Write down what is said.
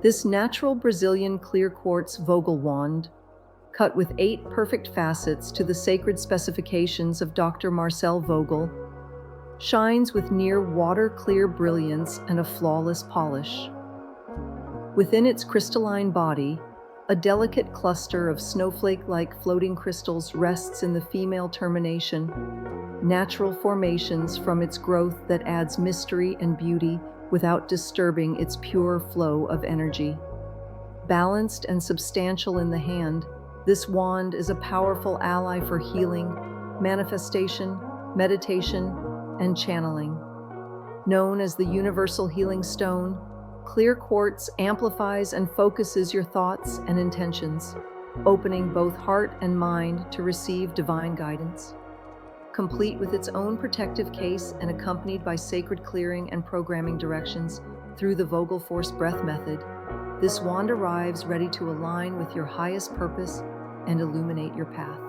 This natural Brazilian clear quartz Vogel wand, cut with 8 perfect facets to the sacred specifications of Dr. Marcel Vogel, shines with near water-clear brilliance and a flawless polish. Within its crystalline body, a delicate cluster of snowflake-like floating crystals rests in the female termination, natural formations from its growth that adds mystery and beauty without disturbing its pure flow of energy. Balanced and substantial in the hand, this wand is a powerful ally for healing, manifestation, meditation, and channeling. Known as the Universal Healing Stone, clear quartz amplifies and focuses your thoughts and intentions, opening both heart and mind to receive divine guidance. Complete with its own protective case and accompanied by sacred clearing and programming directions through the Vogel Force Breath method, this wand arrives ready to align with your highest purpose and illuminate your path.